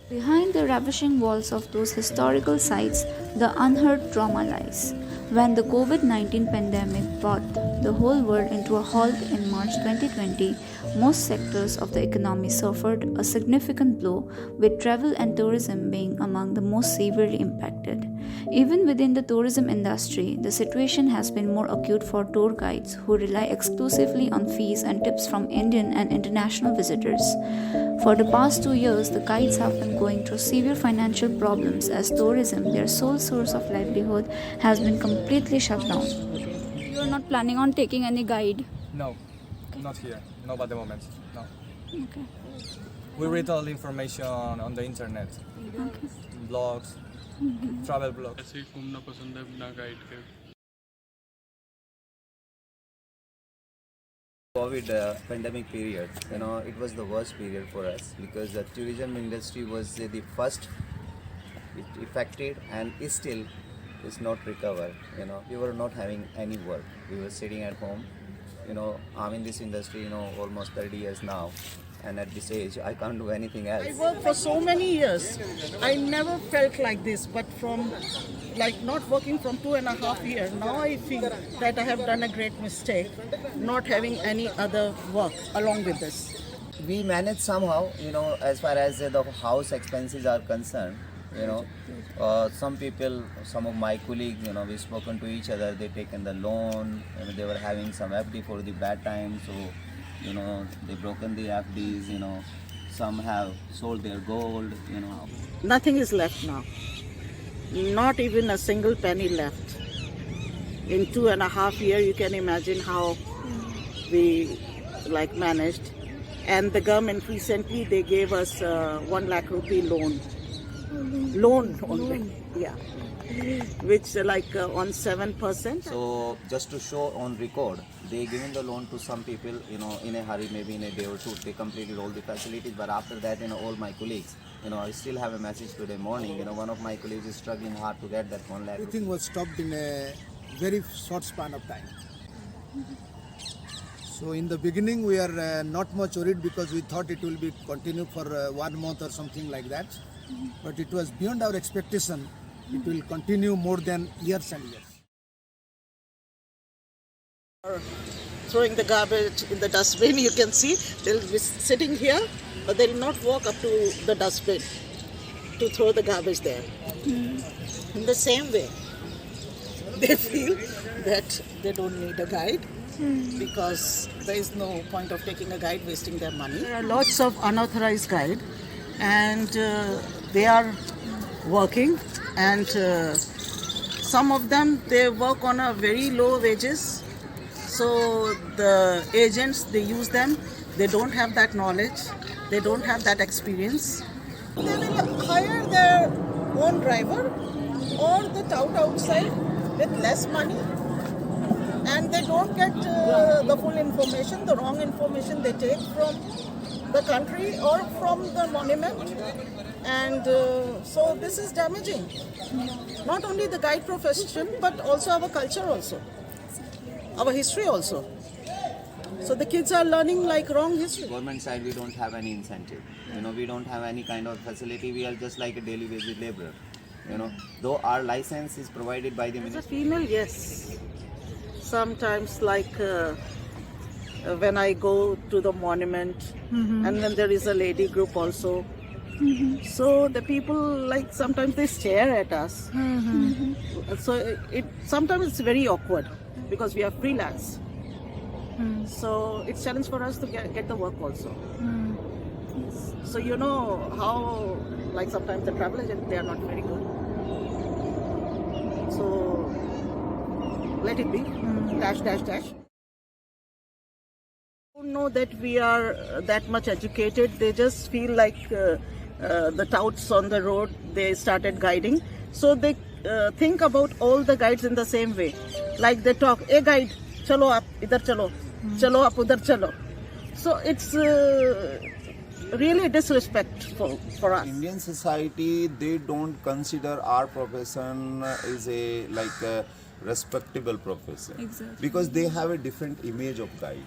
Behind the ravishing walls of those historical sites, the unheard trauma lies. When the COVID 19 pandemic brought the whole world into a halt in March 2020, most sectors of the economy suffered a significant blow, with travel and tourism being among the most severely impacted. Even within the tourism industry, the situation has been more acute for tour guides who rely exclusively on fees and tips from Indian and international visitors. For the past 2 years, the guides have been going through severe financial problems as tourism, their sole source of livelihood, has been completely shut down. You are not planning on taking any guide? No, not here. Not at the moment. No. Okay. We read all the information on the internet, Okay. blogs, travel blogs. ऐसे ही घूमना पसंद है बिना guide के। COVID pandemic period, it was the worst period for us because the tourism industry was the first affected and still is not recovered. We were not having any work. We were sitting at home. I'm in this industry, almost 30 years now. And at this age, I can't do anything else. I worked for so many years. I never felt like this, but from not working from 2.5 years, now I feel that I have done a great mistake not having any other work along with this. We manage somehow, as far as the house expenses are concerned. Some people, some of my colleagues, we've spoken to each other, they taken the loan, they were having some FD for the bad times, so they've broken the FDs, some have sold their gold, Nothing is left now. Not even a single penny left. In 2.5 years, you can imagine how we managed. And the government recently, they gave us 1 lakh rupee loan. Loan only, yeah. Which on 7%. So just to show on record, they given the loan to some people, in a hurry, maybe in a day or two. They completed all the facilities, but after that, all my colleagues, I still have a message today morning. One of my colleagues is struggling hard to get that 1 lakh. Everything was stopped in a very short span of time. So in the beginning, we are not much worried because we thought it will be continue for 1 month or something like that. But it was beyond our expectation. It will continue more than years and years. Throwing the garbage in the dustbin, you can see they'll be sitting here, but they'll not walk up to the dustbin to throw the garbage there. In the same way, they feel that they don't need a guide because there is no point of taking a guide, wasting their money. There are lots of unauthorized guides, and they are working, and some of them, they work on a very low wages. So the agents, they use them. They don't have that knowledge. They don't have that experience. They will hire their own driver or the tout outside with less money. And they don't get the full information, the wrong information they take from the country or from the monument. And so this is damaging. Not only the guide profession, but also our culture also. Our history also. So the kids are learning wrong history. Government side, we don't have any incentive. We don't have any kind of facility. We are just like a daily wage laborer. Though our license is provided by the As a ministry. female, yes. Sometimes when I go to the monument, and then there is a lady group also. So the people sometimes they stare at us. So sometimes it's very awkward because we are freelance. So it's challenge for us to get the work also. So how sometimes the travel agents, they are not very good. So let it be. Dash, dash, dash. Don't know that we are that much educated. They just feel like the touts on the road, they started guiding. So they think about all the guides in the same way. Like they talk, hey guide, chalo aap idhar chalo, chalo aap udhar chalo. So it's really disrespectful for us. Indian society, they don't consider our profession is a respectable profession. Exactly. Because they have a different image of guide.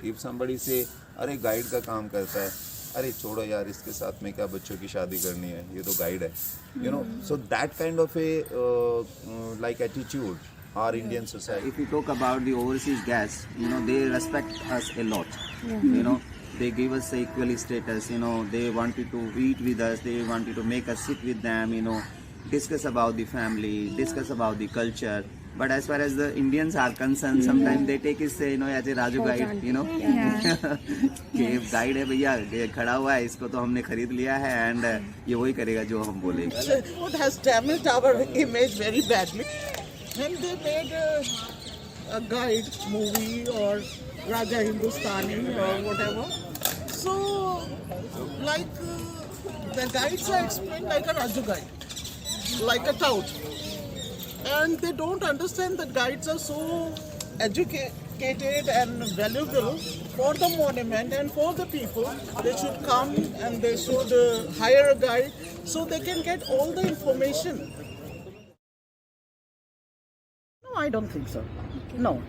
If somebody say, "अरे guide का काम करता है," अरे छोड़ो यार इसके साथ में क्या बच्चों की शादी करनी है, ये तो गाइड है, you know. So that kind of a like attitude our Indian society. If we talk about the overseas guests, you know, they respect us a lot. You know, they give us equal status. You know, they wanted to eat with us. They wanted to make us sit with them. You know, discuss about the family, discuss about the culture. But as far as the Indians are concerned, sometimes they take it say, you know, as a Raju guide, you know, कि guide है भैया, ये खड़ा हुआ है, इसको तो हमने खरीद लिया है, and ये वही करेगा जो हम बोलेंगे. Food has damaged our image very badly. When they made a guide movie or Raja Hindustani or whatever, so like the guides are explained like a Raju guide, like a tout. And they don't understand that guides are so educated and valuable for the monument and for the people. They should come and they should hire a guide so they can get all the information. No, I don't think so. No,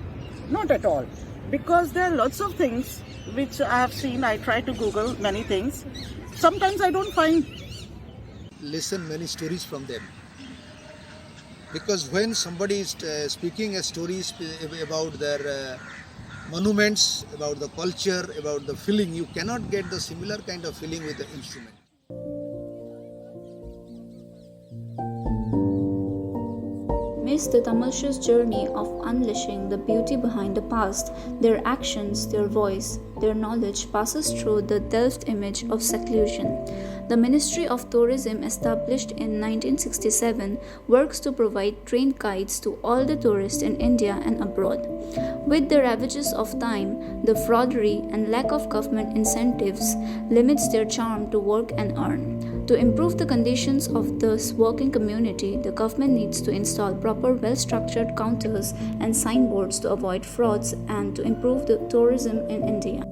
not at all. Because there are lots of things which I have seen. I try to Google many things. Sometimes I don't find. Listen many stories from them. Because when somebody is speaking a story about their monuments, about the culture, about the feeling, you cannot get the similar kind of feeling with the instrument. Miss the tumultuous journey of unleashing the beauty behind the past. Their actions, their voice, their knowledge passes through the delved image of seclusion. The Ministry of Tourism, established in 1967, works to provide trained guides to all the tourists in India and abroad. With the ravages of time, the fraudery and lack of government incentives limits their charm to work and earn. To improve the conditions of this working community, the government needs to install proper well-structured counters and signboards to avoid frauds and to improve the tourism in India.